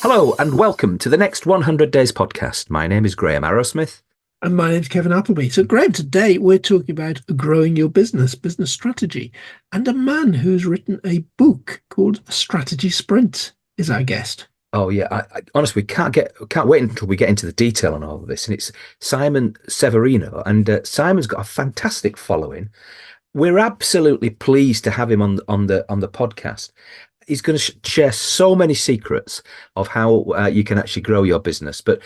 Hello and welcome to the next 100 Days podcast. My name is Graham Arrowsmith. And my name's Kevin Appleby. So, Graham, today we're talking about growing your business strategy. And a man who's written a book called Strategy Sprint is our guest. Oh yeah, I honestly can't wait until we get into the detail on all of this. And it's Simon Severino, and Simon's got a fantastic following. We're absolutely pleased to have him on the podcast. He's going to share so many secrets of how you can actually grow your business. But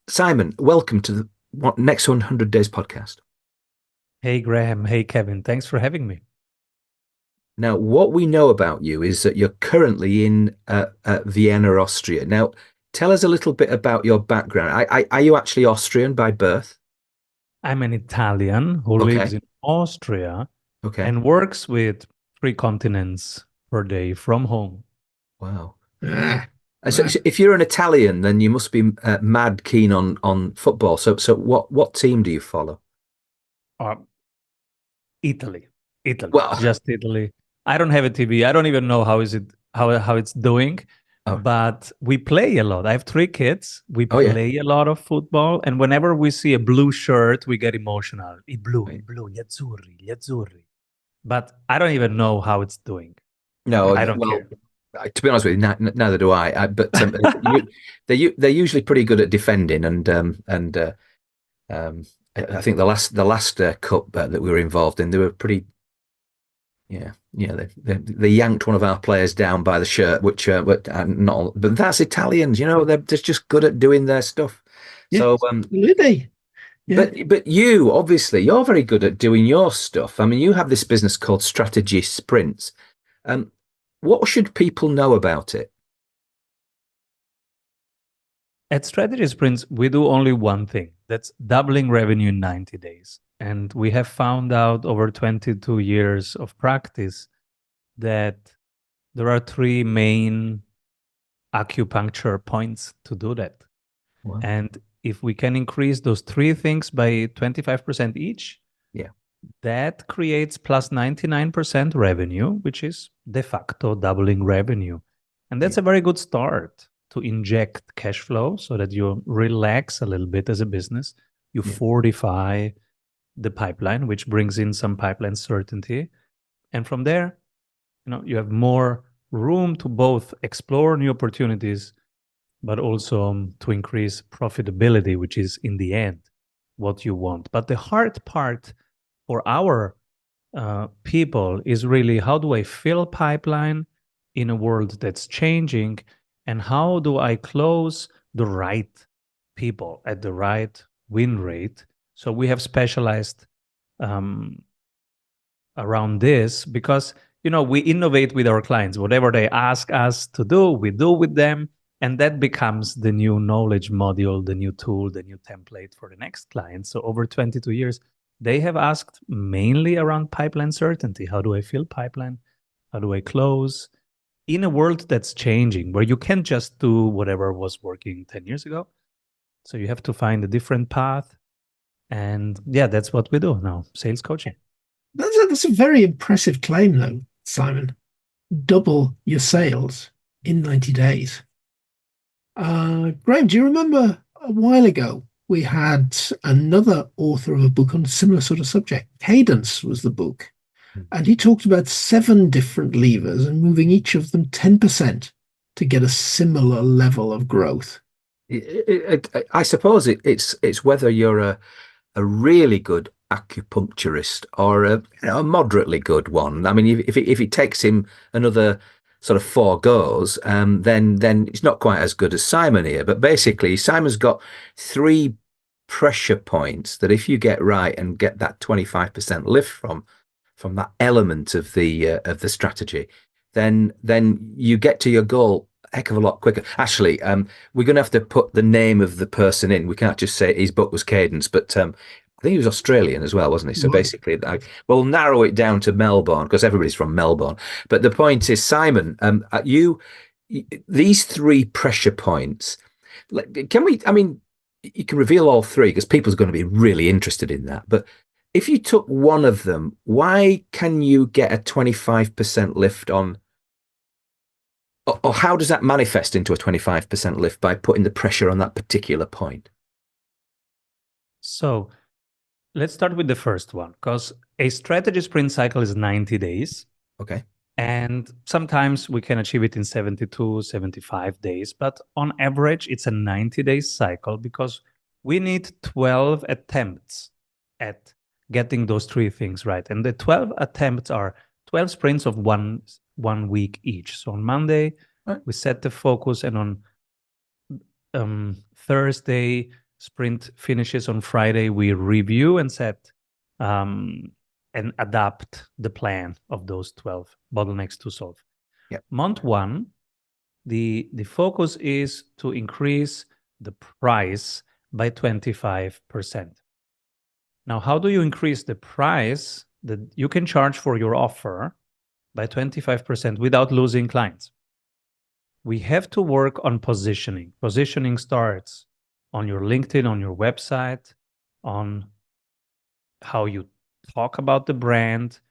Simon, welcome to the next 100 Days podcast. Hey, Graham. Hey, Kevin. Thanks for having me. Now, what we know about you is that you're currently in Vienna, Austria. Now, tell us a little bit about your background. Are you actually Austrian by birth? I'm an Italian who lives in Austria and works with 3 continents per day from home. Wow. So if you're an Italian, then you must be mad keen on football. So what team do you follow? Italy. Well, just Italy. I don't have a TV. I don't even know how it's doing. But we play a lot. I have 3 kids. We play a lot of football, and whenever we see a blue shirt, we get emotional. I blue, gli azzurri. But I don't even know how it's doing. No, I don't care. To be honest with you, neither do I. But they're usually pretty good at defending, and I think the last cup that we were involved in, they were pretty. Yeah. They yanked one of our players down by the shirt, which not. But that's Italians, they're just good at doing their stuff. Yes, so absolutely. Yeah. But you obviously you're very good at doing your stuff. I mean, you have this business called Strategy Sprints. What should people know about it? At Strategy Sprints, we do only one thing. That's doubling revenue in 90 days. And we have found out over 22 years of practice that there are 3 main acupuncture points to do that. Wow. And if we can increase those 3 things by 25% each, that creates plus 99% revenue, which is de facto doubling revenue. And that's a very good start to inject cash flow so that you relax a little bit as a business. You fortify the pipeline, which brings in some pipeline certainty. And from there, you have more room to both explore new opportunities, but also to increase profitability, which is in the end what you want. But the hard part for our people is really, how do I fill pipeline in a world that's changing, and how do I close the right people at the right win rate? So we have specialized around this because, we innovate with our clients. Whatever they ask us to do, we do with them. And that becomes the new knowledge module, the new tool, the new template for the next client. So over 22 years, they have asked mainly around pipeline certainty. How do I fill pipeline? How do I close? In a world that's changing, where you can't just do whatever was working 10 years ago. So you have to find a different path. And that's what we do now, sales coaching. That's a very impressive claim, though, Simon. Double your sales in 90 days. Graham, do you remember a while ago we had another author of a book on a similar sort of subject? Cadence was the book. And he talked about 7 different levers and moving each of them 10% to get a similar level of growth. I suppose it's whether you're a really good acupuncturist or a moderately good one. I mean, if it takes him another sort of 4 goes, then it's not quite as good as Simon here. But basically, Simon's got 3 pressure points that if you get right and get that 25% lift from that element of the strategy, then you get to your goal a heck of a lot quicker. Actually, we're going to have to put the name of the person in. We can't just say his book was Cadence, but I think he was Australian as well, wasn't he? So basically, we'll narrow it down to Melbourne because everybody's from Melbourne. But the point is, Simon, these 3 pressure points, can we, I mean, you can reveal all 3 because people's going to be really interested in that. But if you took one of them, why can you get a 25% lift on or how does that manifest into a 25% lift by putting the pressure on that particular point? So let's start with the first one, because a strategy sprint cycle is 90 days. Okay. And sometimes we can achieve it in 72, 75 days. But on average, it's a 90-day cycle because we need 12 attempts at getting those three things right. And the 12 attempts are 12 sprints of one week each. So on Monday, right, we set the focus, and on Thursday, sprint finishes. On Friday, we review and set and adapt the plan of those 12 bottlenecks to solve. Yep. Month one, the focus is to increase the price by 25%. Now, how do you increase the price that you can charge for your offer by 25% without losing clients? We have to work on positioning. Positioning starts on your LinkedIn, on your website, on how you talk about the brand.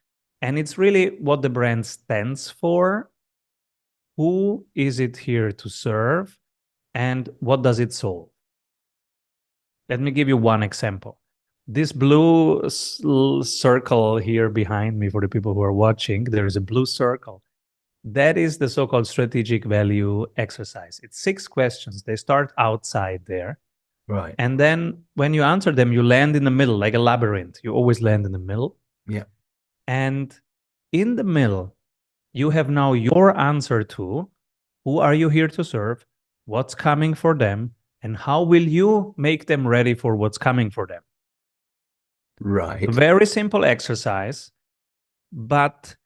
And it's really what the brand stands for. Who is it here to serve? And what does it solve? Let me give you one example. This blue circle here behind me, for the people who are watching, there is a blue circle. That is the so-called strategic value exercise. It's 6 questions. They start outside there. Right. And then when you answer them, you land in the middle, like a labyrinth. You always land in the middle. Yeah. And in the middle, you have now your answer to who are you here to serve, what's coming for them, and how will you make them ready for what's coming for them. Right. Very simple exercise, but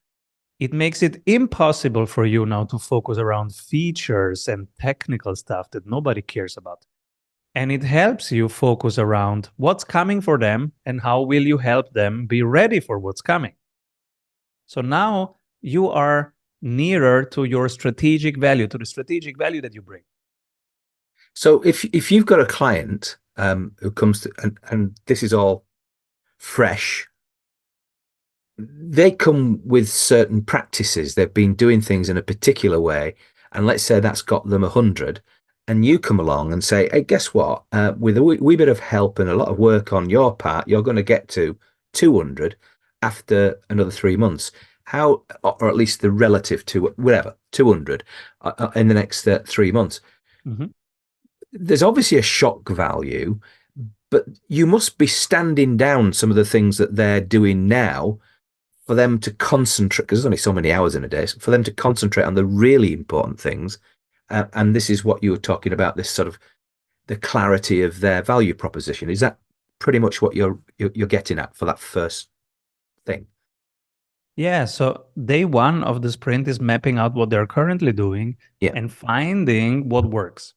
it makes it impossible for you now to focus around features and technical stuff that nobody cares about. And it helps you focus around what's coming for them and how will you help them be ready for what's coming. So now you are nearer to your strategic value, to the strategic value that you bring. So if you've got a client who comes to, and this is all fresh, they come with certain practices. They've been doing things in a particular way, and let's say that's got them 100, and you come along and say, hey, guess what? With a wee bit of help and a lot of work on your part, you're going to get to 200 after another 3 months. How, or at least the relative to whatever, 200 in the next 3 months. Mm-hmm. There's obviously a shock value, but you must be standing down some of the things that they're doing now for them to concentrate, because there's only so many hours in a day, for them to concentrate on the really important things. And this is what you were talking about, this sort of the clarity of their value proposition. Is that pretty much what you're getting at for that first thing? Yeah, so day one of the sprint is mapping out what they're currently doing and finding what works.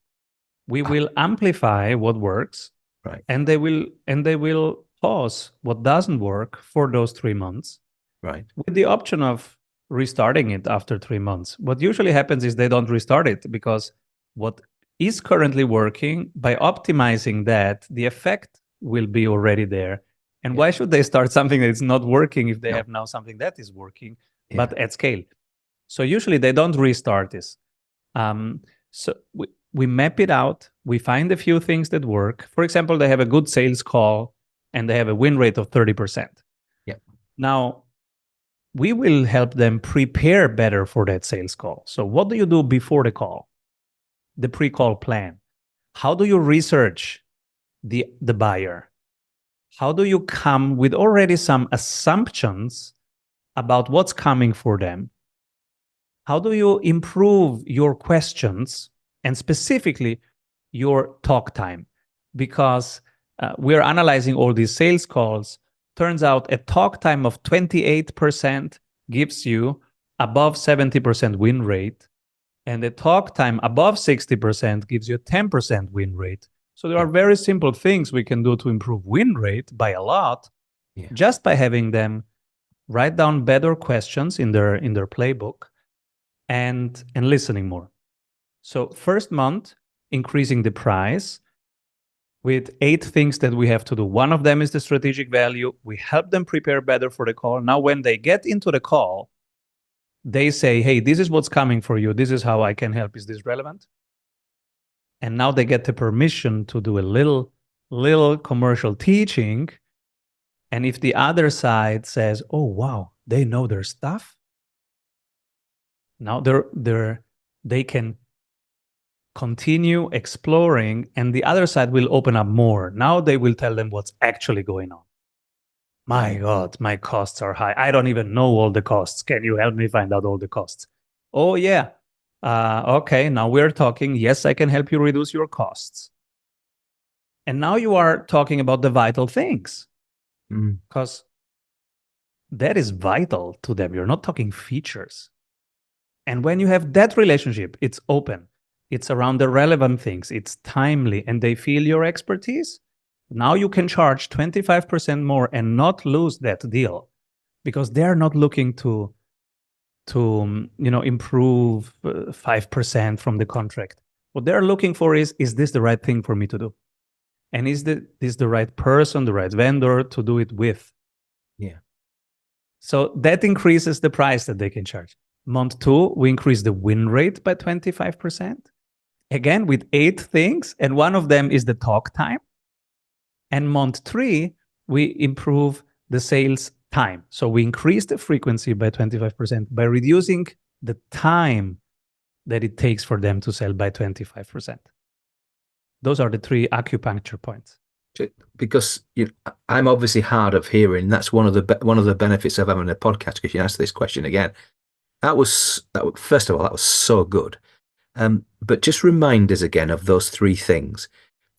We will amplify what works, right? And they will pause what doesn't work for those 3 months, right? With the option of restarting it after 3 months. What usually happens is they don't restart it because what is currently working, by optimizing that, the effect will be already there. And why should they start something that is not working if they have now something that is working, but at scale? So usually they don't restart this. So we map it out. We find a few things that work. For example, they have a good sales call and they have a win rate of 30%. Yeah. Now, we will help them prepare better for that sales call. So what do you do before the call? The pre-call plan. How do you research the buyer? How do you come with already some assumptions about what's coming for them? How do you improve your questions and specifically your talk time? Because we're analyzing all these sales calls. Turns out a talk time of 28% gives you above 70% win rate. And a talk time above 60% gives you a 10% win rate. So there are very simple things we can do to improve win rate by a lot, just by having them write down better questions in their playbook and listening more. So first month, increasing the price with 8 things that we have to do. One of them is the strategic value. We help them prepare better for the call. Now, when they get into the call, they say, hey, this is what's coming for you. This is how I can help. Is this relevant? And now they get the permission to do a little commercial teaching. And if the other side says, oh, wow, they know their stuff, now they can continue exploring, and the other side will open up more. Now they will tell them what's actually going on. My God, my costs are high. I don't even know all the costs. Can you help me find out all the costs? Oh, yeah. Okay, now we're talking. Yes, I can help you reduce your costs. And now you are talking about the vital things, because that is vital to them. You're not talking features. And when you have that relationship, it's open. It's around the relevant things. It's timely, and they feel your expertise. Now you can charge 25% more and not lose that deal, because they're not looking to improve 5% from the contract. What they're looking for is this the right thing for me to do? And is this the right person, the right vendor to do it with? Yeah. So that increases the price that they can charge. Month 2, we increase the win rate by 25%. Again, with 8 things, and one of them is the talk time. And month 3, we improve the sales time. So we increase the frequency by 25% by reducing the time that it takes for them to sell by 25%. Those are the 3 acupuncture points. Because I'm obviously hard of hearing. That's one of the benefits of having a podcast. Because you asked this question again, first of all, that was so good. But just remind us again of those 3 things,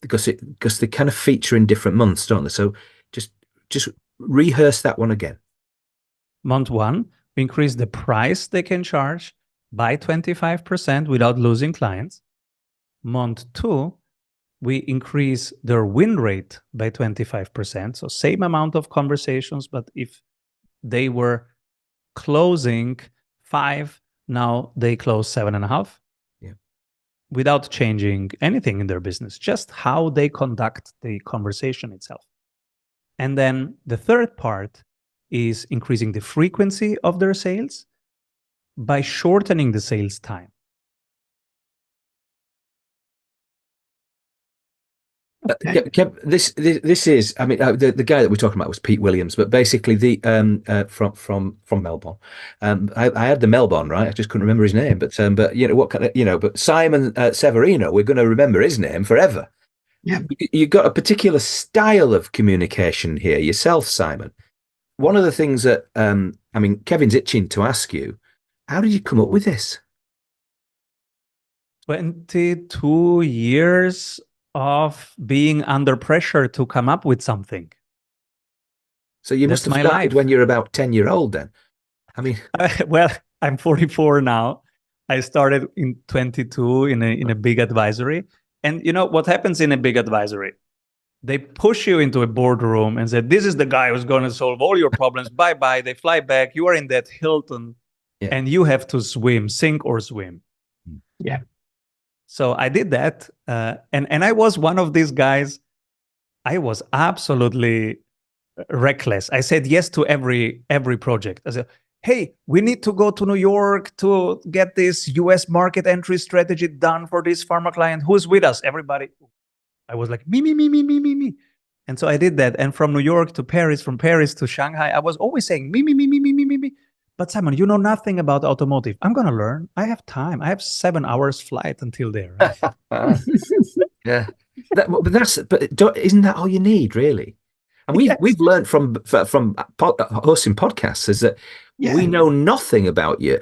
because they kind of feature in different months, don't they? So just rehearse that one again. Month 1, we increase the price they can charge by 25% without losing clients. Month 2, we increase their win rate by 25%. So same amount of conversations, but if they were closing 5, now they close 7.5. Yeah. Without changing anything in their business, just how they conduct the conversation itself. And then the third part is increasing the frequency of their sales by shortening the sales time. This is, I mean, the guy that we're talking about was Pete Williams, but basically from Melbourne. I had the Melbourne right. I just couldn't remember his name, but but Simon Severino, we're going to remember his name forever. Yeah, you've got a particular style of communication here yourself, Simon. One of the things that I mean, Kevin's itching to ask you, how did you come up with this? 22 years of being under pressure to come up with something. So you must have started when you're about 10-year-old then. I mean, well, I'm 44 now. I started in 22 in a big advisory. And you know what happens in a big advisory? They push you into a boardroom and say, this is the guy who's going to solve all your problems. Bye-bye. They fly back. You are in that Hilton, and you have to swim, sink or swim. Yeah. So I did that. And I was one of these guys. I was absolutely reckless. I said yes to every project. I said, hey, we need to go to New York to get this US market entry strategy done for this pharma client. Who's with us? Everybody. I was like, me. And so I did that. And from New York to Paris, from Paris to Shanghai, I was always saying me. But Simon, you know nothing about automotive. I'm going to learn. I have time. I have 7 hours flight until there. Right? Yeah. But isn't that all you need, really? And we've learned from hosting podcasts is that we know nothing about you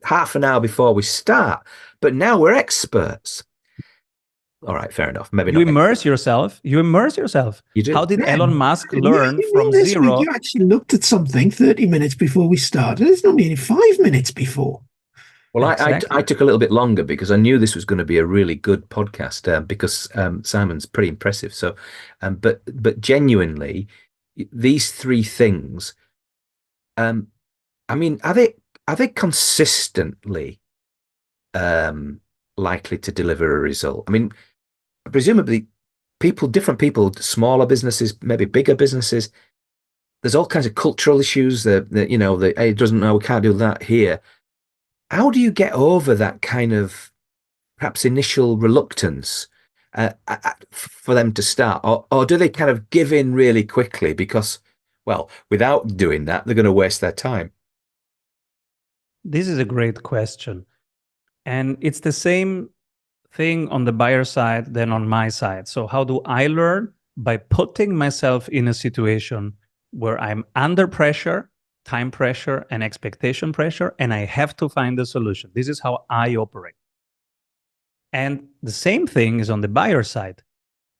half an hour before we start, but now we're experts. All right, fair enough. Maybe you immerse yourself. You do. How did Elon Musk learn from zero? You actually looked at something 30 minutes before we started. It's not nearly 5 minutes before. Well, exactly. I took a little bit longer because I knew this was going to be a really good podcast because Simon's pretty impressive. So, but genuinely, these 3 things, I mean, are they consistently likely to deliver a result? I mean, presumably different people, smaller businesses, maybe bigger businesses, there's all kinds of cultural issues that you know, that hey, it doesn't know, we can't do that here. How do you get over that kind of perhaps initial reluctance for them to start, or do they kind of give in really quickly because, well, without doing that, they're going to waste their time? This is a great question. And it's the same thing on the buyer side than on my side. So how do I learn? By putting myself in a situation where I'm under pressure, time pressure, and expectation pressure, and I have to find a solution. This is how I operate. And the same thing is on the buyer side.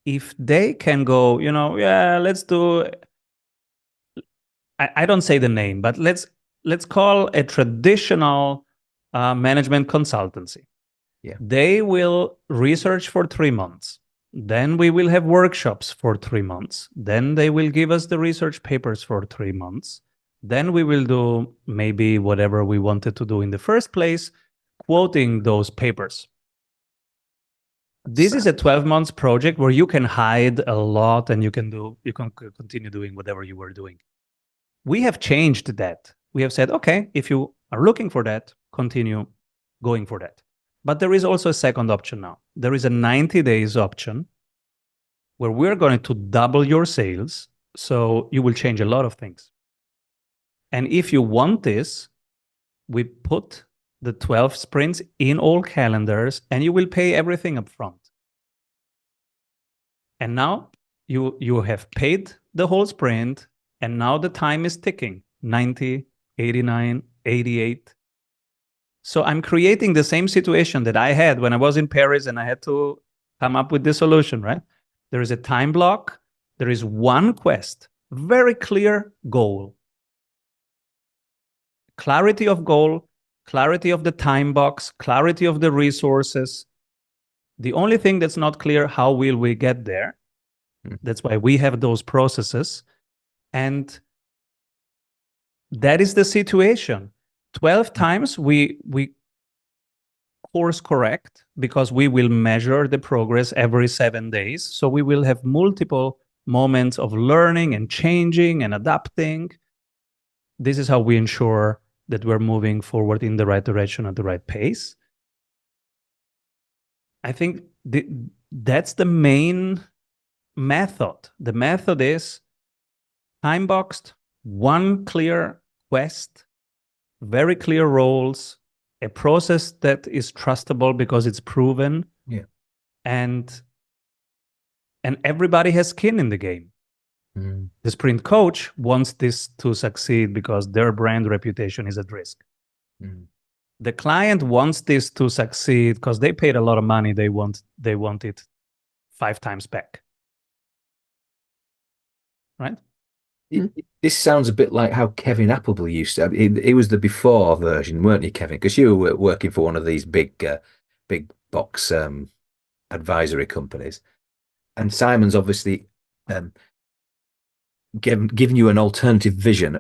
If they can go, you know, yeah, let's do, I don't say the name, but let's call a traditional management consultancy. Yeah. They will research for 3 months. Then we will have workshops for 3 months. Then they will give us the research papers for 3 months. Then we will do maybe whatever we wanted to do in the first place, quoting those papers. This is a 12 months project where you can hide a lot and you can continue doing whatever you were doing. We have changed that. We have said, okay, if you are looking for that, continue going for that. But there is also a second option now. There is a 90 days option where we're going to double your sales. So you will change a lot of things. And if you want this, we put the 12 sprints in all calendars and you will pay everything up front. And now you have paid the whole sprint and now the time is ticking, 90, 89, 88. So I'm creating the same situation that I had when I was in Paris and I had to come up with the solution, right? There is a time block. There is one quest, very clear goal. Clarity of goal, clarity of the time box, clarity of the resources. The only thing that's not clear, how will we get there? That's why we have those processes. And that is the situation. 12 times we course correct because we will measure the progress every 7 days. So we will have multiple moments of learning and changing and adapting. This is how we ensure that we're moving forward in the right direction at the right pace. I think that's the main method. The method is time boxed, one clear quest, very clear roles, a process that is trustable because it's proven. Yeah. And everybody has skin in the game. The sprint coach wants this to succeed because their brand reputation is at risk. The client wants this to succeed because they paid a lot of money. They want it 5 times back. Right? This sounds a bit like how Kevin Appleby used to. It was the before version, weren't you, Kevin? Because you were working for one of these big box advisory companies, and Simon's obviously given you an alternative vision.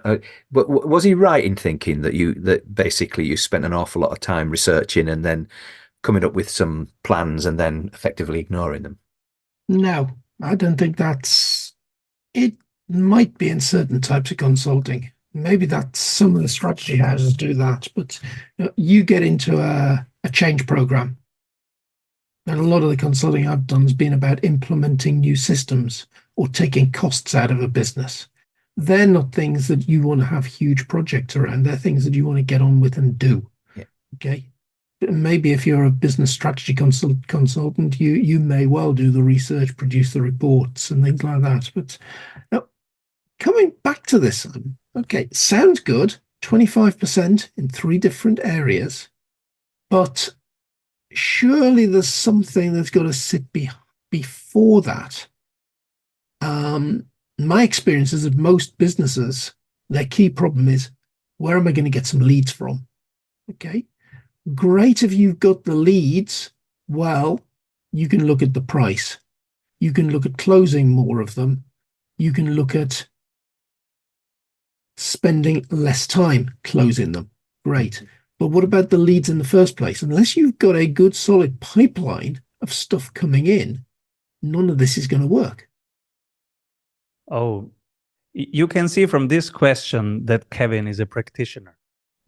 But was he right in thinking that basically you spent an awful lot of time researching and then coming up with some plans and then effectively ignoring them? No, I don't think that's it. Might be in certain types of consulting. Maybe that some of the strategy houses do that, but you get into a change program. And a lot of the consulting I've done has been about implementing new systems or taking costs out of a business. They're not things that you want to have huge projects around. They're things that you want to get on with and do. Yeah. Okay. Maybe if you're a business strategy consultant, you may well do the research, produce the reports and things like that. But coming back to this, okay, sounds good. 25% in 3 different areas, but surely there's something that's got to sit before that. My experience is that most businesses, their key problem is, where am I going to get some leads from? Okay, great if you've got the leads. Well, you can look at the price. You can look at closing more of them. You can look at spending less time closing them. Great. But what about the leads in the first place? Unless you've got a good solid pipeline of stuff coming in, none of this is going to work. Oh, You can see from this question that Kevin is a practitioner,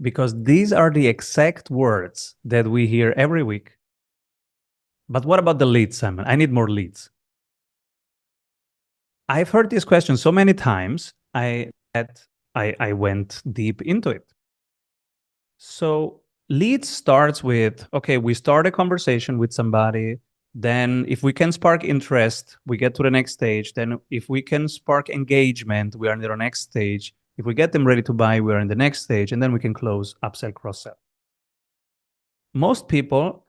because these are the exact words that we hear every week. But what about the leads, Simon? I need more leads. I've heard this question so many times that I went deep into it. So leads starts with, okay, we start a conversation with somebody. Then if we can spark interest, we get to the next stage. Then if we can spark engagement, we are in the next stage. If we get them ready to buy, we are in the next stage. And then we can close, upsell, cross-sell. Most people,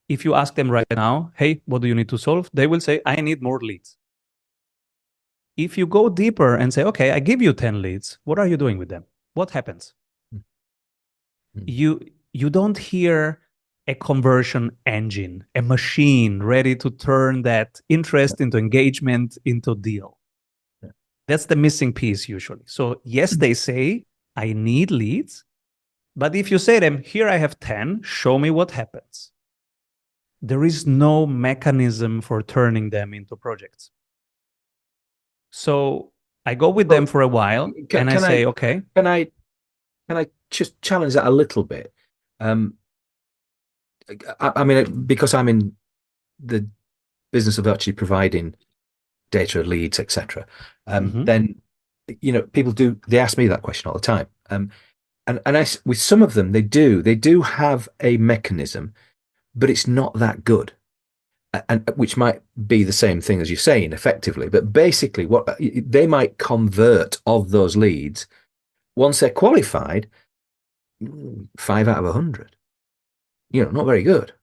if you ask them right now, hey, what do you need to solve? They will say, I need more leads. If you go deeper and say, okay, I give you 10 leads, what are you doing with them? What happens? You don't hear a conversion engine, a machine ready to turn that interest into engagement into deal. That's the missing piece usually. So yes, they say, I need leads. But if you say to them, here I have 10, show me what happens. There is no mechanism for turning them into projects. So I go with them for a while and I say, okay. Can I just challenge that a little bit? I mean, because I'm in the business of actually providing data, leads, etc. Then, people they ask me that question all the time. And with some of them, they do have a mechanism, but it's not that good. And which might be the same thing as you're saying effectively, but basically what they might convert of those leads once they're qualified, 5 out of 100. Not very good.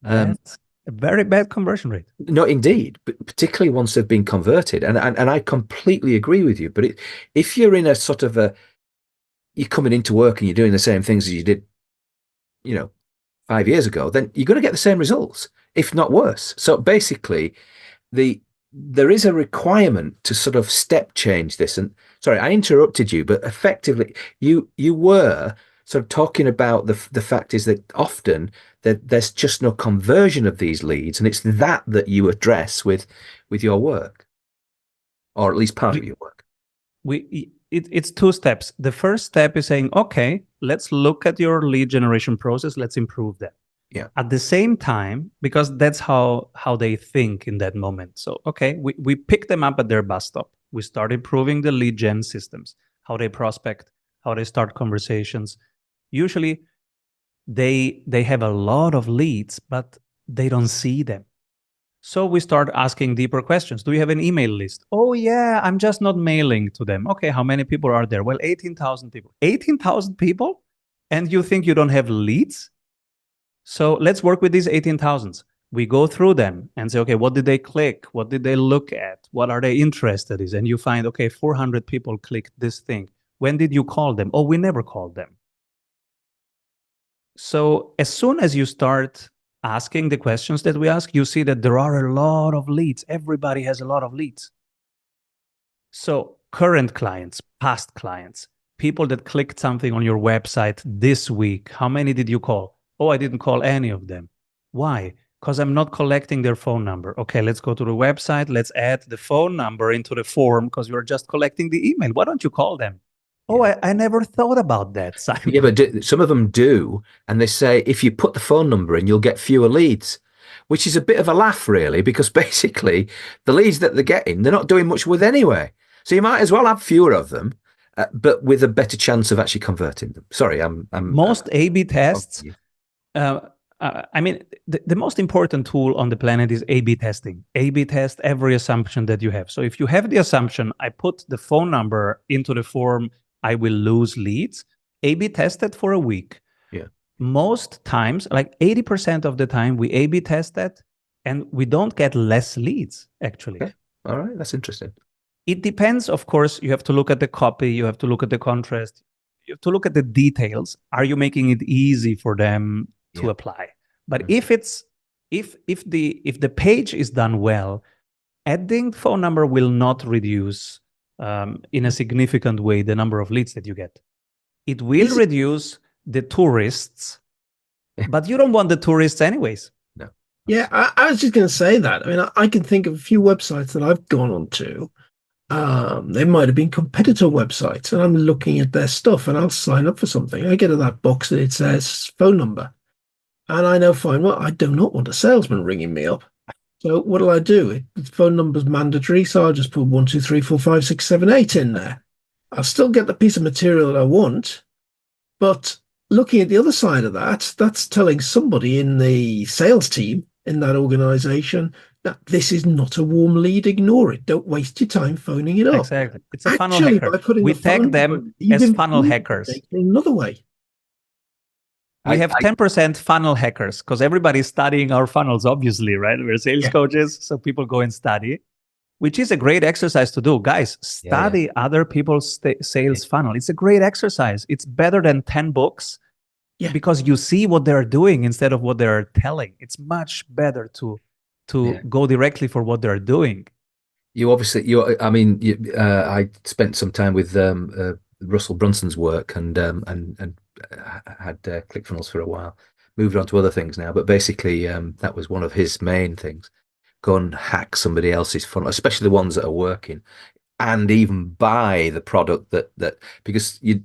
That's a very bad conversion rate. No, indeed, but particularly once they've been converted. And I completely agree with you. But if you're in a sort of you're coming into work and you're doing the same things as you did, 5 years ago, then you're going to get the same results, if not worse. So basically, there is a requirement to sort of step change this. And sorry, I interrupted you, but effectively, you were sort of talking about the fact is that often that there's just no conversion of these leads, and it's that you address with your work, or at least part of your work. It's 2 steps. The first step is saying, okay, let's look at your lead generation process. Let's improve that. Yeah. At the same time, because that's how they think in that moment. So, okay, we pick them up at their bus stop. We start improving the lead gen systems, how they prospect, how they start conversations. Usually, they have a lot of leads, but they don't see them. So we start asking deeper questions. Do you have an email list? Oh, yeah, I'm just not mailing to them. Okay, how many people are there? Well, 18,000 people. 18,000 people? And you think you don't have leads? So let's work with these 18,000s. We go through them and say, okay, what did they click? What did they look at? What are they interested in? And you find, okay, 400 people clicked this thing. When did you call them? Oh, we never called them. So as soon as you start asking the questions that we ask, you see that there are a lot of leads. Everybody has a lot of leads. So current clients, past clients, people that clicked something on your website this week, how many did you call? Oh, I didn't call any of them. Why? Because I'm not collecting their phone number. Okay, let's go to the website. Let's add the phone number into the form because you're just collecting the email. Why don't you call them? Oh, I never thought about that, Simon. Yeah, but some of them do. And they say, if you put the phone number in, you'll get fewer leads, which is a bit of a laugh, really, because basically the leads that they're getting, they're not doing much with anyway. So you might as well have fewer of them, but with a better chance of actually converting them. Sorry, I'm most A/B tests. I mean, the most important tool on the planet is A/B testing. A/B test every assumption that you have. So if you have the assumption, I put the phone number into the form, I will lose leads. A/B test it for a week. Yeah. Most times, like 80% of the time, we A/B test that, and we don't get less leads, actually. Okay. All right, that's interesting. It depends, of course. You have to look at the copy. You have to look at the contrast. You have to look at the details. Are you making it easy for them to apply? But if the page is done well, adding phone number will not reduce in a significant way the number of leads that you get. It will reduce the tourists, but you don't want the tourists anyways. No. Yeah, I was just going to say that. I mean, I can think of a few websites that I've gone on to They might have been competitor websites, and I'm looking at their stuff, and I'll sign up for something. I get to that box and it says phone number, and I know fine well I do not want a salesman ringing me up. So what do I do? The phone number's mandatory, so I'll just put 1, 2, 3, 4, 5, 6, 7, 8 in there. I'll still get the piece of material that I want, but looking at the other side of that, that's telling somebody in the sales team in that organization that this is not a warm lead, ignore it. Don't waste your time phoning it up. Exactly. It's a funnel Actually, hacker. by putting We the phone tag number, them you've as funnel improved hackers. it in another way. We have 10% funnel hackers because everybody's studying our funnels, obviously, right? We're sales coaches, so people go and study, which is a great exercise to do. Guys, study other people's sales funnel. It's a great exercise. It's better than 10 books because you see what they're doing instead of what they're telling. It's much better to go directly for what they're doing. I spent some time with Russell Brunson's work and had ClickFunnels for a while. Moved on to other things now, but basically that was one of his main things. Go and hack somebody else's funnel, especially the ones that are working, and even buy the product that because you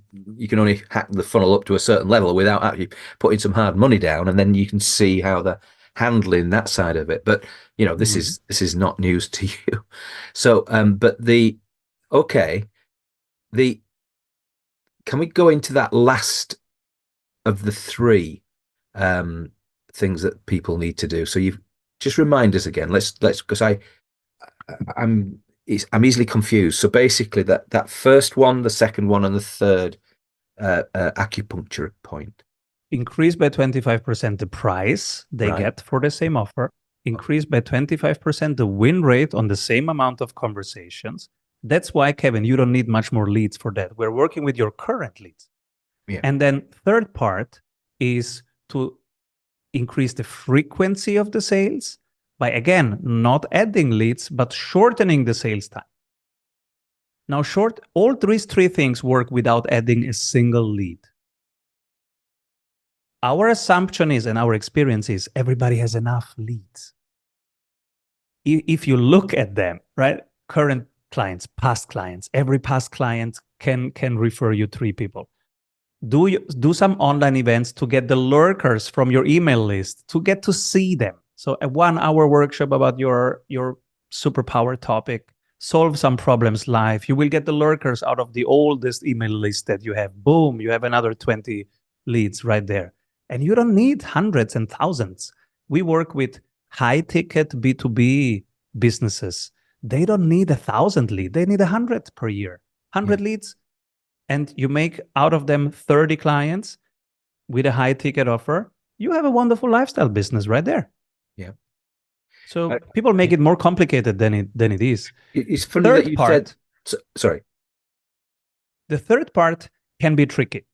can only hack the funnel up to a certain level without actually putting some hard money down, and then you can see how they're handling that side of it. But this is not news to you. So, but the can we go into that last of the three things that people need to do? So you've just remind us again. Let's because I'm easily confused. So basically, that first one, the second one, and the third acupuncture point. Increase by 25% the price they get for the same offer. Increase by 25% the win rate on the same amount of conversations. That's why, Kevin, you don't need much more leads for that. We're working with your current leads. And then third part is to increase the frequency of the sales by, again, not adding leads, but shortening the sales time. Now, all these three things work without adding a single lead. Our assumption is, and our experience is, everybody has enough leads. If you look at them, right? Current clients, past clients, every past client can refer you 3 people. Do some online events to get the lurkers from your email list, to get to see them. So a 1-hour workshop about your superpower topic, solve some problems live. You will get the lurkers out of the oldest email list that you have. Boom, you have another 20 leads right there. And you don't need hundreds and thousands. We work with high-ticket B2B businesses. They don't need 1,000 leads. They need 100 per year. 100 leads, and you make out of them 30 clients with a high-ticket offer. You have a wonderful lifestyle business right there. Yeah. So people make it more complicated than it is. It's funny that you said. Sorry. The third part can be tricky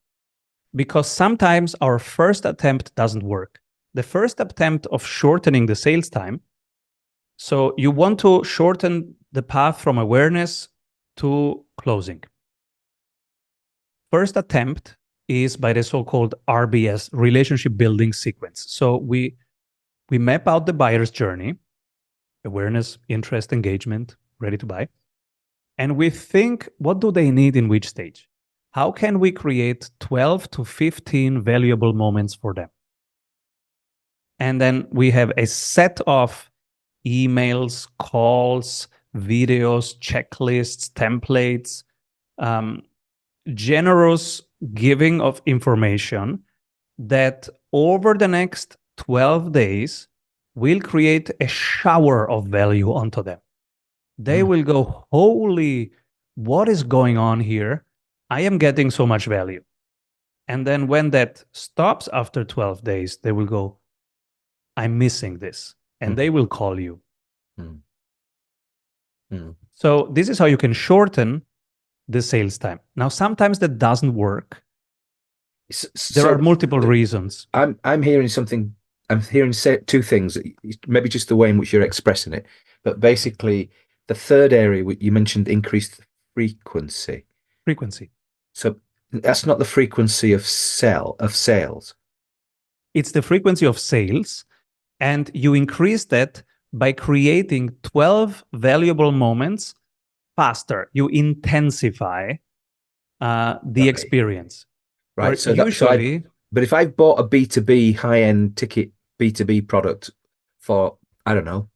because sometimes our first attempt doesn't work. The first attempt of shortening the sales time. So you want to shorten the path from awareness to closing. First attempt is by the so-called RBS, relationship building sequence. So we map out the buyer's journey, awareness, interest, engagement, ready to buy. And we think, what do they need in which stage? How can we create 12 to 15 valuable moments for them? And then we have a set of emails, calls, videos, checklists, templates, generous giving of information that over the next 12 days will create a shower of value onto them. They will go, holy, what is going on here? I am getting so much value. And then when that stops after 12 days, they will go, I'm missing this. And they will call you. So this is how you can shorten the sales time. Now, sometimes that doesn't work. There are multiple reasons. I'm hearing something. I'm hearing 2 things. Maybe just the way in which you're expressing it, but basically, the third area you mentioned increased frequency. So that's not the frequency of sales. It's the frequency of sales, and you increase that by creating 12 valuable moments faster. You intensify the Right. experience. Where Right. usually, but if I've bought a B2B high-end ticket B2B product for, I don't know,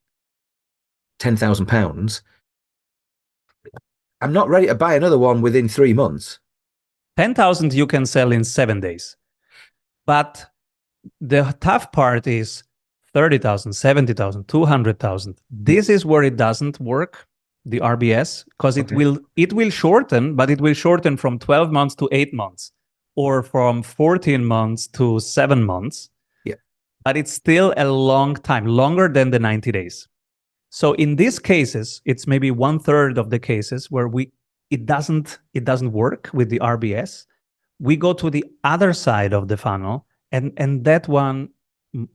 £10,000, I'm not ready to buy another one within 3 months. 10,000 you can sell in 7 days. But the tough part is 30,000, 70,000, 200,000. This is where it doesn't work, the RBS, because Okay. it will shorten, but it will shorten from 12 months to 8 months or from 14 months to 7 months. Yeah. But it's still a long time, longer than the 90 days. So in these cases, it's maybe 1/3 of the cases where it doesn't work with the RBS. We go to the other side of the funnel, and that one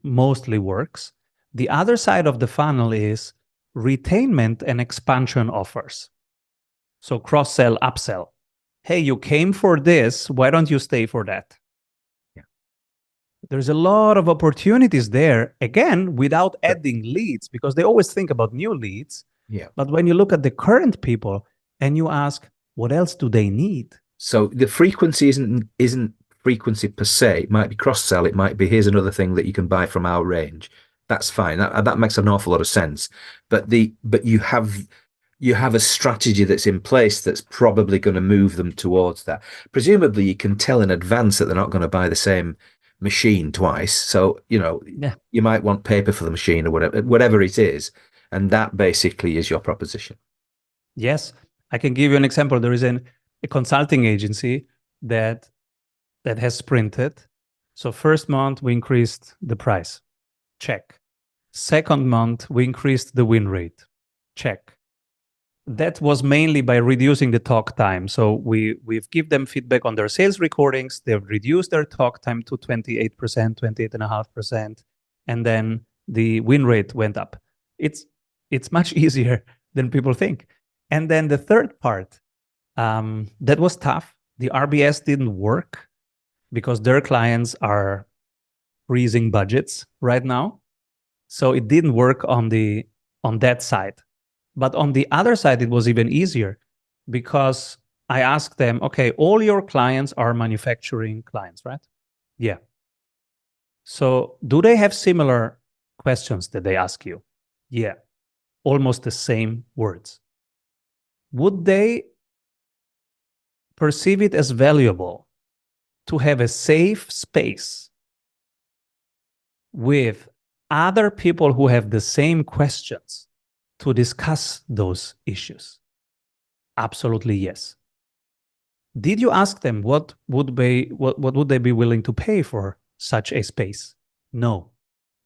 mostly works. The other side of the funnel is retainment and expansion offers. So cross-sell, upsell. Hey, you came for this, why don't you stay for that? Yeah. There's a lot of opportunities there, again, without adding leads, because they always think about new leads. Yeah. But when you look at the current people and you ask, what else do they need? So the frequency isn't frequency per se. It might be cross-sell. It might be, here's another thing that you can buy from our range. That's fine. That makes an awful lot of sense. But you have a strategy that's in place that's probably going to move them towards that. Presumably, you can tell in advance that they're not going to buy the same machine twice. So, Yeah. you might want paper for the machine or whatever it is. And that basically is your proposition. Yes. I can give you an example. There is a consulting agency that has sprinted. So first month, we increased the price. Check. Second month, we increased the win rate. Check. That was mainly by reducing the talk time. So we've give them feedback on their sales recordings. They've reduced their talk time to 28%, 28.5%, and then the win rate went up. It's much easier than people think. And then the third part, that was tough. The RBS didn't work because their clients are freezing budgets right now. So it didn't work on that side. But on the other side, it was even easier because I asked them, okay, all your clients are manufacturing clients, right? Yeah. So do they have similar questions that they ask you? Yeah. Almost the same words. Would they perceive it as valuable to have a safe space with other people who have the same questions to discuss those issues? Absolutely yes. Did you ask them what would they be willing to pay for such a space? No.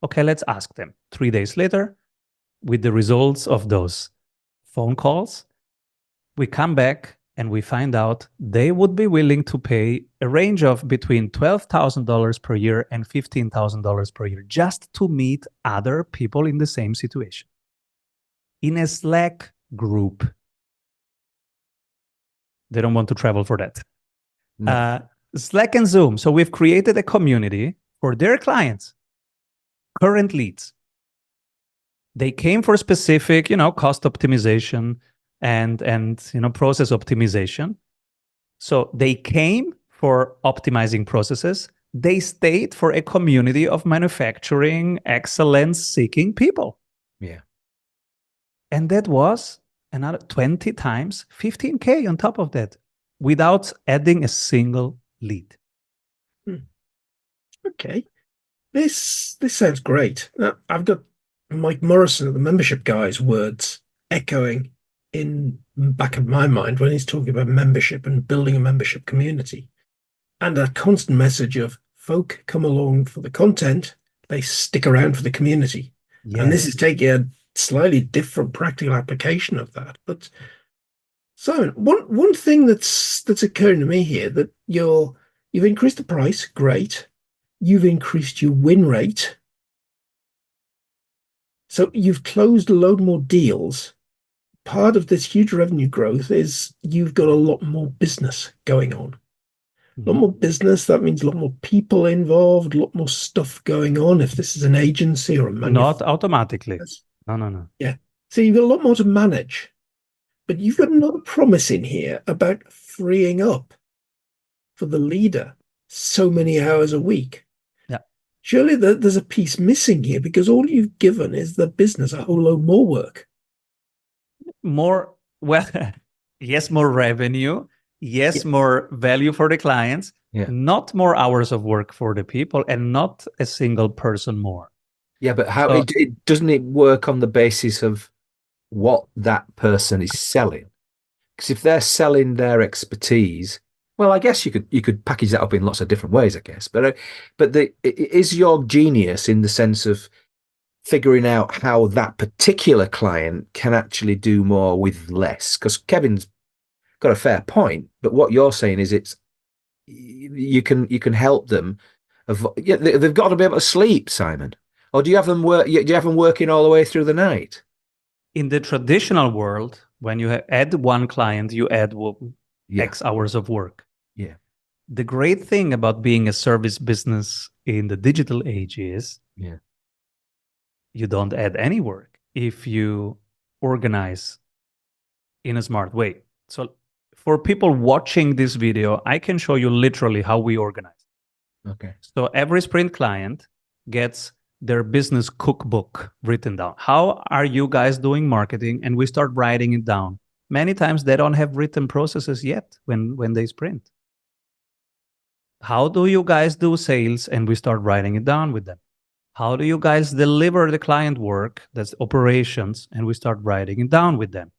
Okay, let's ask them. 3 days later, with the results of those phone calls, we come back and we find out they would be willing to pay a range of between $12,000 per year and $15,000 per year just to meet other people in the same situation. In a Slack group. They don't want to travel for that. No. Slack and Zoom. So we've created a community for their clients, current leads. They came for specific, cost optimization and process optimization. So they came for optimizing processes. They stayed for a community of manufacturing excellence seeking people. Yeah. And that was another 20 times 15K on top of that without adding a single lead. Okay. This sounds great. I've got Mike Morrison of the Membership Guy's words echoing in back of my mind when he's talking about membership and building a membership community. And a constant message of folk come along for the content, they stick around for the community. Yes. And this is taking a slightly different practical application of that. But Simon, one thing that's occurring to me here, that you've increased the price, great. You've increased your win rate. So you've closed a load more deals. Part of this huge revenue growth is you've got a lot more business going on. A lot more business, that means a lot more people involved, a lot more stuff going on if this is an agency or a manufacturer. Not automatically. No. Yeah. So you've got a lot more to manage. But you've got another promise in here about freeing up for the leader so many hours a week. Yeah. Surely there's a piece missing here because all you've given is the business a whole load more work. More, well, yes, more revenue. Yes, Yeah. more value for the clients. Yeah. Not more hours of work for the people, and not a single person more. Yeah, but how So it doesn't it work on the basis of what that person is selling? Because if they're selling their expertise, well, I guess you could package that up in lots of different ways, I guess. But is your genius in the sense of figuring out how that particular client can actually do more with less? Because Kevin's got a fair point, but what you're saying is you can help them. Yeah, they've got to be able to sleep, Simon. Or do you have them work? Do you have them working all the way through the night? in the traditional world, when you add one client, you add Yeah, X hours of work. yeah, The great thing about being a service business in the digital age is yeah. you don't add any work if you organize in a smart way. So for people watching this video, I can show you literally how we organize. Okay. So every sprint client gets their business cookbook written down. How are you guys doing marketing? And we start writing it down. Many times they don't have written processes yet when they sprint. How do you guys do sales? And we start writing it down with them. How do you guys deliver the client work? That's operations. And we start writing it down with them.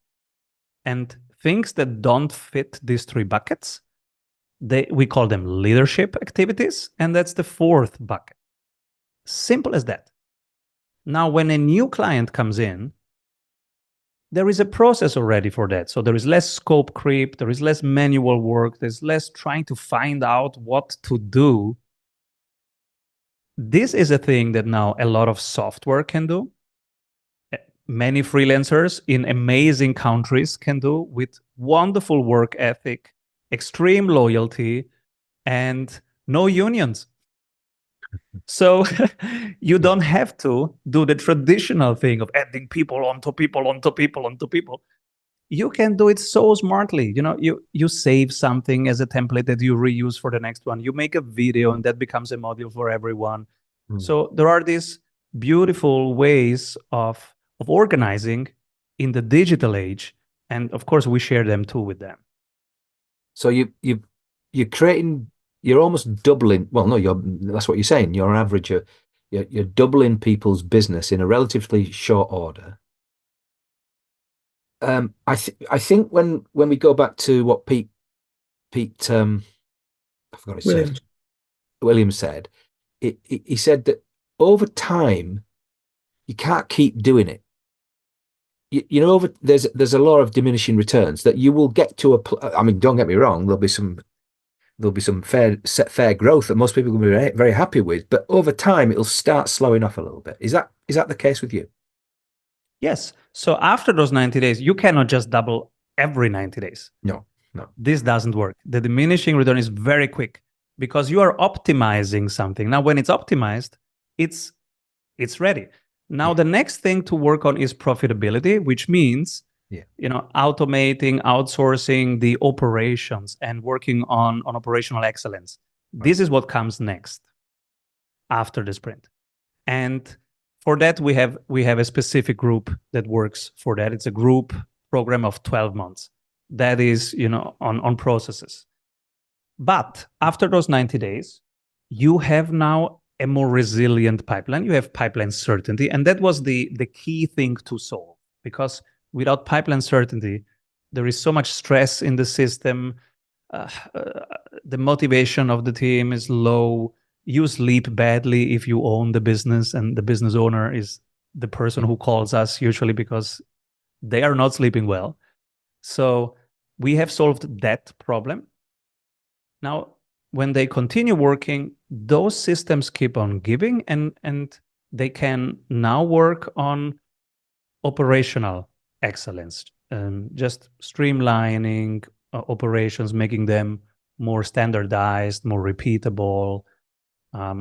And things that don't fit these three buckets, we call them leadership activities. And that's the fourth bucket. Simple as that. Now, when a new client comes in, there is a process already for that. So there is less scope creep, there is less manual work, there's less trying to find out what to do. This is a thing that now a lot of software can do. Many freelancers in amazing countries can do with wonderful work ethic, extreme loyalty, and no unions. So you don't have to do the traditional thing of adding people onto people onto people onto people. You can do it so smartly. You save something as a template that you reuse for the next one. You make a video and that becomes a module for everyone. So there are these beautiful ways of organizing in the digital age, and of course we share them too with them. So you're creating, you're almost doubling. Well, no, that's what you're saying. You're on average, you're doubling people's business in a relatively short order. I think when we go back to what Pete I forgot his Williams. surname, Williams said, he said that over time you can't keep doing it. There's a law of diminishing returns that you will get to I mean, don't get me wrong, there'll be some fair growth that most people will be very, very happy with, but over time it'll start slowing off a little bit. Is that the case with you? Yes. So after those 90 days, you cannot just double every 90 days. No, no. This doesn't work. The diminishing return is very quick because you are optimizing something. Now, when it's optimized, it's ready. Now, the next thing to work on is profitability, which means automating, outsourcing the operations and working on operational excellence. This is what comes next after the sprint. And for that, we have a specific group that works for that. It's a group program of 12 months. That is, on processes. But after those 90 days, you have now a more resilient pipeline. You have pipeline certainty. And that was the key thing to solve, because without pipeline certainty, there is so much stress in the system. The motivation of the team is low. You sleep badly if you own the business, and the business owner is the person who calls us usually because they are not sleeping well. So we have solved that problem. Now, when they continue working, those systems keep on giving, and they can now work on operational excellence, just streamlining operations, making them more standardized, more repeatable,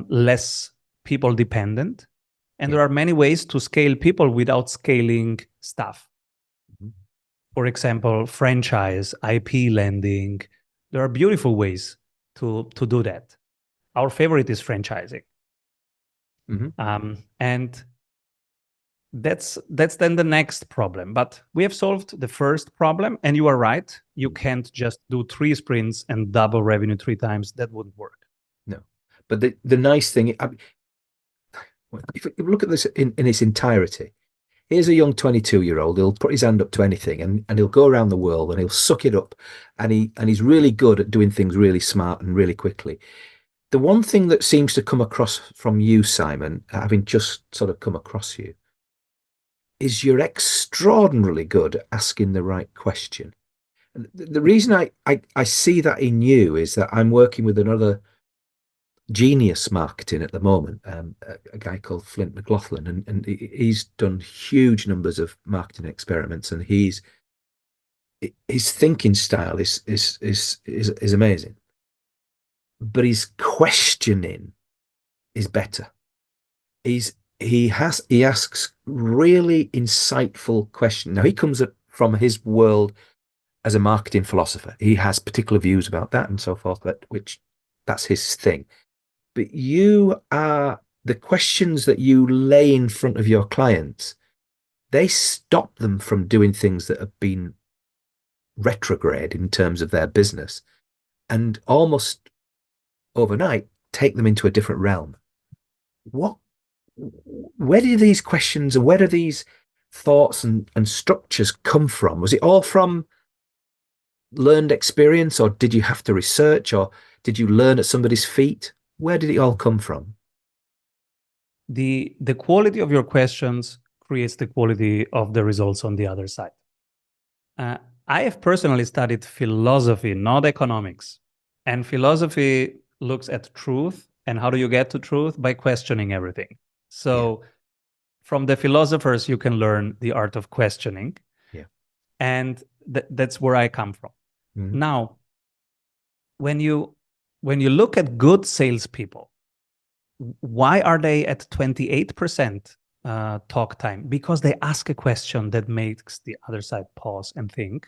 less people dependent. And there are many ways to scale people without scaling stuff. For example, franchise, IP lending. There are beautiful ways to do that. Our favorite is franchising. And that's then the next problem. But we have solved the first problem, and you are right. You can't just do 3 sprints and double revenue 3 times. That wouldn't work. No. But the nice thing, if you look at this in its entirety, here's a young 22-year-old. He'll put his hand up to anything, and he'll go around the world and he'll suck it up, and he's really good at doing things really smart and really quickly. The one thing that seems to come across from you, Simon, having just sort of come across you, is you're extraordinarily good at asking the right question. And the reason I see that in you is that I'm working with another genius marketing at the moment, a guy called Flint McLaughlin, and he's done huge numbers of marketing experiments, and his thinking style is amazing, but his questioning is better. He asks really insightful questions. Now he comes from his world as a marketing philosopher. He has particular views about that and so forth, that's his thing. But the questions that you lay in front of your clients, they stop them from doing things that have been retrograde in terms of their business, and almost overnight take them into a different realm. Where do these questions and where do these thoughts and structures come from? Was it all from learned experience, or did you have to research, or did you learn at somebody's feet? Where did it all come from? The quality of your questions creates the quality of the results on the other side. I have personally studied philosophy, not economics. And philosophy looks at truth. And how do you get to truth? By questioning everything. So from the philosophers, you can learn the art of questioning. Yeah. And that's where I come from. Mm-hmm. Now, when you look at good salespeople, why are they at 28% talk time? Because they ask a question that makes the other side pause and think.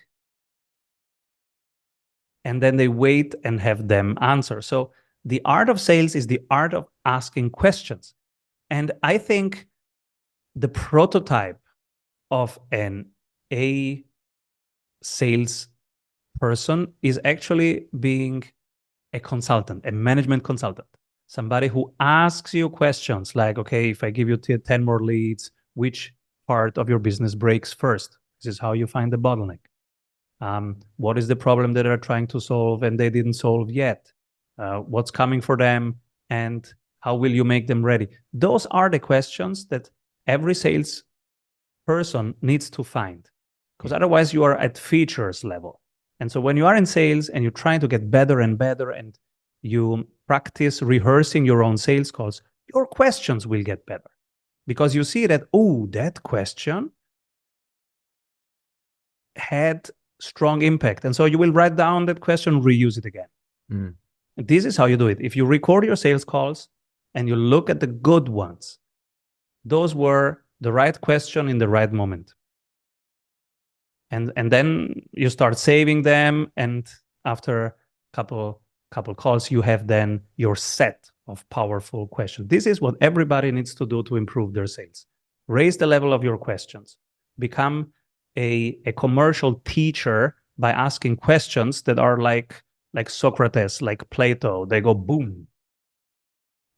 And then they wait and have them answer. So the art of sales is the art of asking questions. And I think the prototype of an A sales person is actually being a consultant, a management consultant, somebody who asks you questions like, okay, if I give you 10 more leads, which part of your business breaks first? This is how you find the bottleneck. What is the problem that they're trying to solve and they didn't solve yet? What's coming for them, and how will you make them ready? Those are the questions that every sales person needs to find, because otherwise you are at features level. And so when you are in sales and you're trying to get better and better, and you practice rehearsing your own sales calls, your questions will get better, because you see that, oh, that question had strong impact. And so you will write down that question, reuse it again. Mm. This is how you do it. If you record your sales calls and you look at the good ones, those were the right question in the right moment. And then you start saving them, and after a couple calls, you have then your set of powerful questions. This is what everybody needs to do to improve their sales. Raise the level of your questions. Become a commercial teacher by asking questions that are like Socrates, like Plato. They go boom.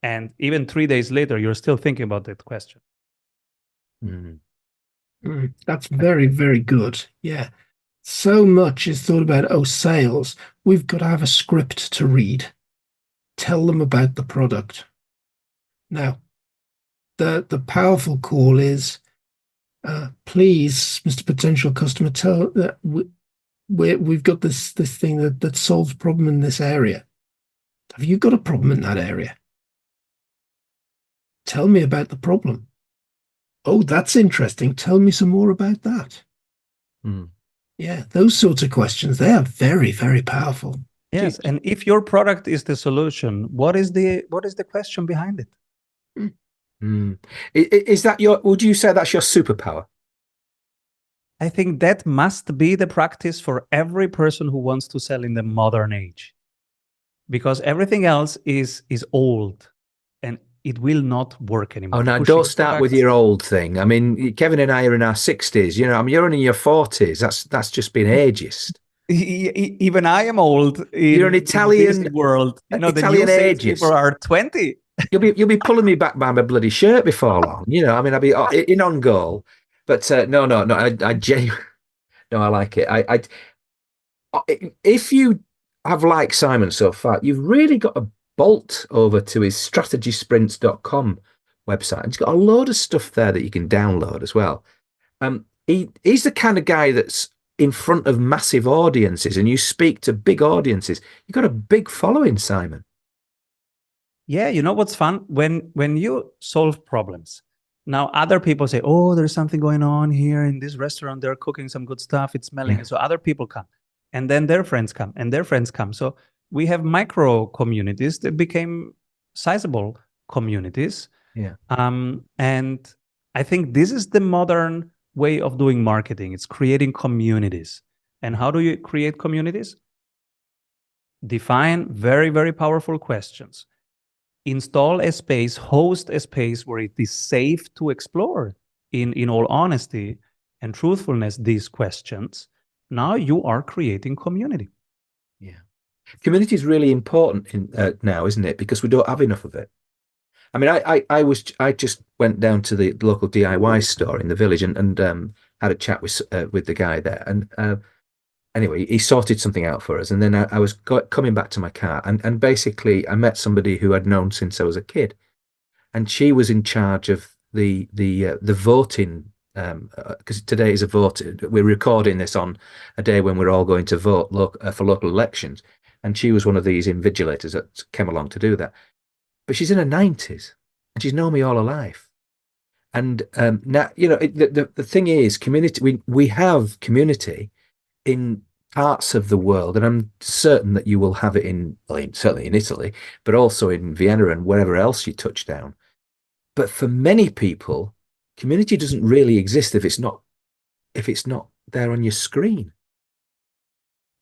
And even 3 days later, you're still thinking about that question. Mm. That's very, very good. Yeah. So much is thought about, sales. We've got to have a script to read. Tell them about the product. Now, the powerful call is, please, Mr. Potential Customer, tell that we've got this thing that solves a problem in this area. Have you got a problem in that area? Tell me about the problem. Oh, that's interesting. Tell me some more about that. Mm. Yeah, those sorts of questions, they are very, very powerful. Yes, and if your product is the solution, what is the question behind it? Mm. Is that would you say that's your superpower? I think that must be the practice for every person who wants to sell in the modern age, because everything else is old and it will not work Oh, anymore. now don't Pushing start with products. your old thing. I mean, Kevin and I are in our 60s. You know, I mean, you're only in your 40s. That's just been ageist. Even I am old You're an in this Italian world. The new Italian salespeople ageist. are 20. You'll be pulling me back by my bloody shirt before long. You know, I mean, I'll be in on goal. But no. I genuinely, no, I like it. If you have liked Simon so far, you've really got to bolt over to his strategysprints.com website. And he's got a load of stuff there that you can download as well. He's the kind of guy that's in front of massive audiences, and you speak to big audiences. You've got a big following, Simon. Yeah, you know what's fun? When you solve problems. Now other people say, oh, there's something going on here in this restaurant. They're cooking some good stuff. It's smelling. Yeah. And so other people come. And then their friends come. And their friends come. So we have micro communities that became sizable communities. Yeah. And I think this is the modern way of doing marketing. It's creating communities. And how do you create communities? Define very, very powerful questions. Install a space, host a space where it is safe to explore in all honesty and truthfulness these questions. Now you are creating community. Yeah. Community is really important now, isn't it? Because we don't have enough of it. I mean, I just went down to the local DIY store in the village and had a chat with the guy there. And anyway, he sorted something out for us. And then I was coming back to my car, and basically I met somebody who I'd known since I was a kid, and she was in charge of the voting. Because today is a vote. We're recording this on a day when we're all going to vote for local elections, and she was one of these invigilators that came along to do that. But she's in her 90s, and she's known me all her life. And now, the thing is, community. We have community in parts of the world, and I'm certain that you will have it certainly in Italy, but also in Vienna and wherever else you touch down. But for many people, community doesn't really exist if it's not there on your screen.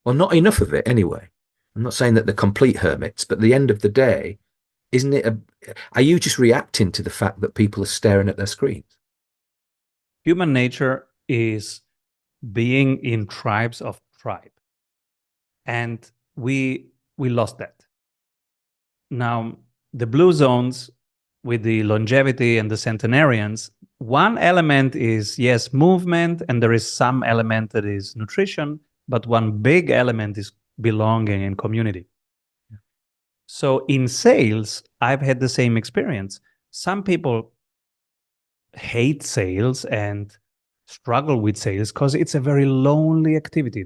Well, not enough of it anyway. I'm not saying that they're complete hermits, but at the end of the day, isn't it are you just reacting to the fact that people are staring at their screens? Human nature is being in tribes of tribe. And we lost that. Now, the blue zones with the longevity and the centenarians, one element is, yes, movement, and there is some element that is nutrition, but one big element is belonging and community. So in sales, I've had the same experience. Some people hate sales and struggle with sales because it's a very lonely activity.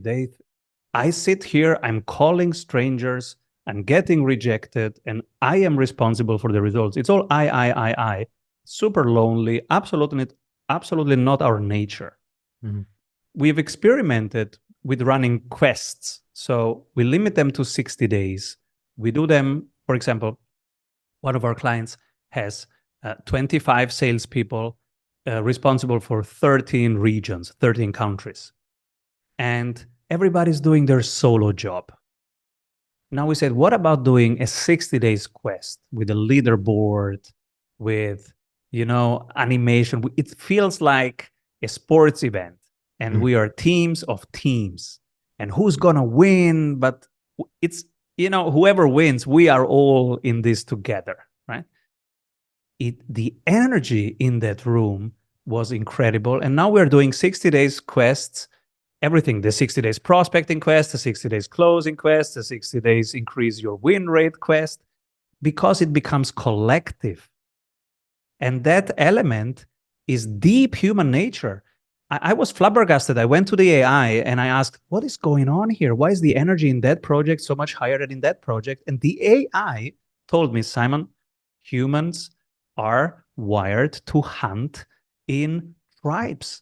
I sit here, I'm calling strangers, I'm getting rejected, and I am responsible for the results. It's all I. Super lonely, absolutely not our nature. Mm-hmm. We've experimented with running quests. So we limit them to 60 days. We do them, for example, one of our clients has 25 salespeople responsible for 13 regions, 13 countries. And everybody's doing their solo job. Now we said, what about doing a 60 days quest with a leaderboard, with, animation? It feels like a sports event, and we are teams of teams. And who's going to win? But it's, whoever wins, we are all in this together, right? The energy in that room was incredible. And now we're doing 60 days quests, everything, the 60 days prospecting quest, the 60 days closing quest, the 60 days increase your win rate quest, because it becomes collective. And that element is deep human nature. I was flabbergasted. I went to the AI and I asked, what is going on here? Why is the energy in that project so much higher than in that project? And the AI told me, Simon, humans are wired to hunt in tribes.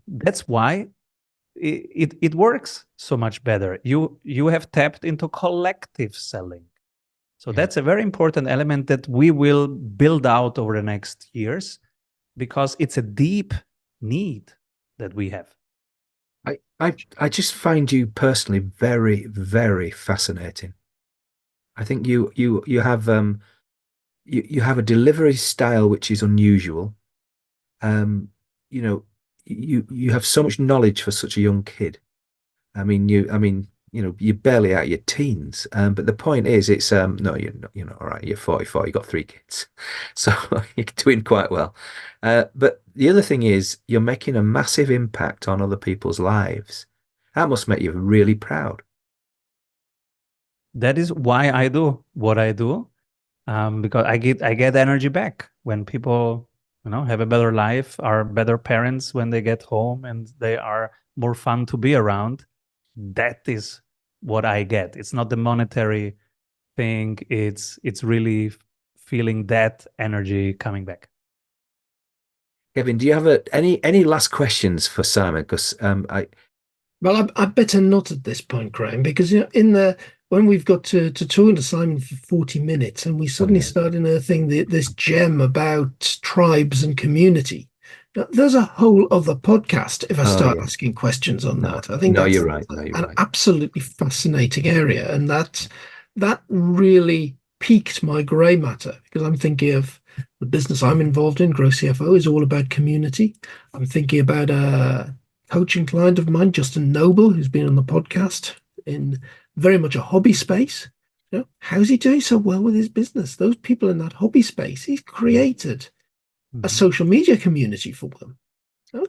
That's why it works so much better. You have tapped into collective selling. So that's a very important element that we will build out over the next years, because it's a deep need. that we have. I just find you personally very, very fascinating. I think you have a delivery style which is unusual. Um, you know, you have so much knowledge for such a young kid. You're barely out of your teens. But the point is, it's no, you're not all right. You're 44. You got three kids, so you're doing quite well. But the other thing is, you're making a massive impact on other people's lives. That must make you really proud. That is why I do what I do, because I get energy back when people, have a better life, are better parents when they get home, and they are more fun to be around. That is what I get. It's not the monetary thing. It's really feeling that energy coming back. Kevin, do you have any last questions for Simon? Because Well, I better not at this point, Graham, because in the when we've got to talk to Simon for 40 minutes and we oh suddenly yeah, start in a thing, this gem about tribes and community. Now, there's a whole other podcast if I oh start yeah, asking questions on no, that. I think no, that's you're right. No, you're an right. absolutely fascinating area, and that really piqued my grey matter because I'm thinking of the business I'm involved in. Grow CFO is all about community. I'm thinking about coaching client of mine, Justin Noble, who's been on the podcast in very much a hobby space. How's he doing so well with his business? Those people in that hobby space, he's created a Mhm. social media community for them.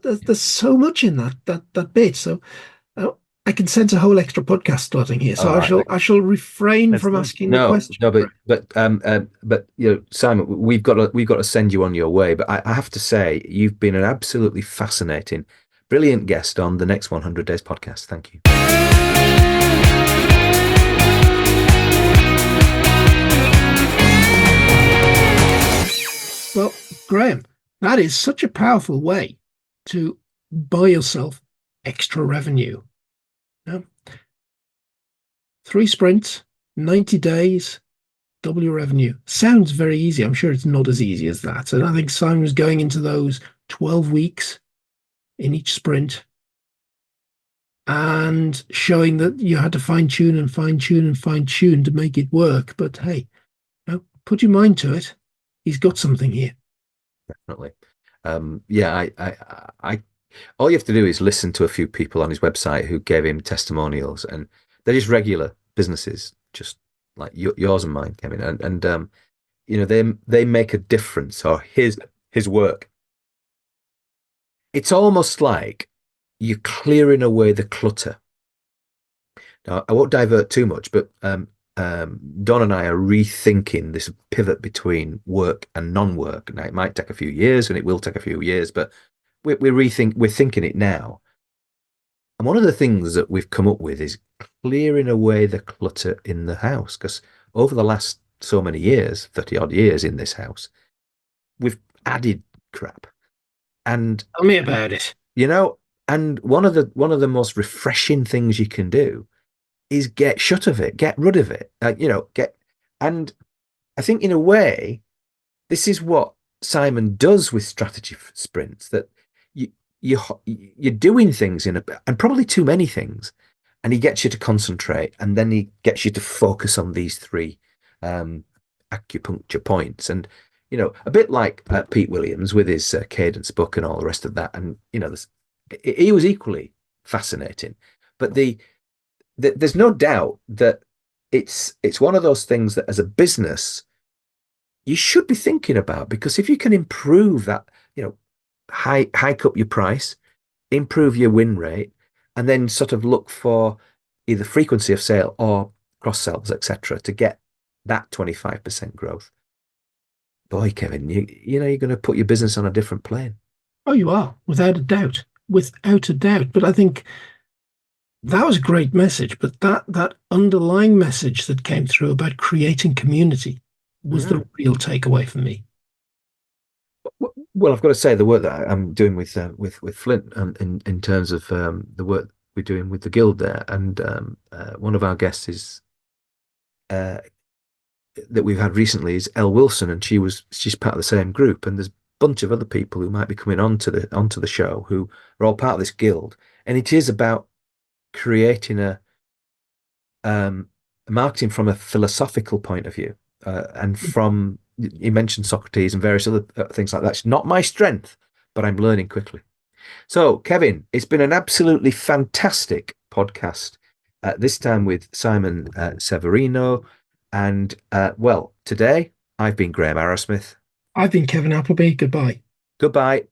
There's so much in that bit. So uh, I can sense a whole extra podcast starting here. So All right. I shall refrain Let's from do it. asking the No, question. no, but Simon, we've got to send you on your way. But I have to say, you've been an absolutely fascinating, brilliant guest on the Next 100 Days podcast. Thank you. Well, Graham, that is such a powerful way to buy yourself extra revenue. Yeah? 3 sprints, 90 days, double your revenue. Sounds very easy. I'm sure it's not as easy as that. And I think Simon was going into those 12 weeks in each sprint and showing that you had to fine tune and fine tune and fine tune to make it work. But hey, put your mind to it. He's got something here. Definitely. Yeah, all you have to do is listen to a few people on his website who gave him testimonials, and they're just regular businesses, just like yours and mine, Kevin. They make a difference, or his work. It's almost like you're clearing away the clutter. Now, I won't divert too much, but Don and I are rethinking this pivot between work and non-work. Now, it might take a few years, and it will take a few years, but we're thinking it now. And one of the things that we've come up with is clearing away the clutter in the house, because over the last so many years, 30 odd years in this house, we've added crap. And Tell me about it. you know, and one of the most refreshing things you can do is get shut of it, get rid of it. And I think in a way, this is what Simon does with strategy sprints, that you you're doing things and probably too many things, and he gets you to concentrate, and then he gets you to focus on these three acupuncture points. And a bit like Pete Williams with his cadence book and all the rest of that. And he was equally fascinating. But there's no doubt that it's one of those things that as a business you should be thinking about, because if you can improve that, hike up your price, improve your win rate, and then sort of look for either frequency of sale or cross sells, etc., to get that 25% growth. Boy, Kevin, you're going to put your business on a different plane. Oh, you are, without a doubt. Without a doubt. But I think that was a great message. But that underlying message that came through about creating community was the real takeaway for me. Well, I've got to say the work that I'm doing with Flint, in terms of the work we're doing with the guild there, and one of our guests is that we've had recently is Elle Wilson, and she's part of the same group, and there's bunch of other people who might be coming onto the show who are all part of this guild, and it is about creating a marketing from a philosophical point of view, and from you mentioned Socrates and various other things like that. It's not my strength, but I'm learning quickly. So, Kevin, it's been an absolutely fantastic podcast. This time with Simon Severino, and well, today I've been Graham Arrowsmith. I've been Kevin Appleby. Goodbye. Goodbye.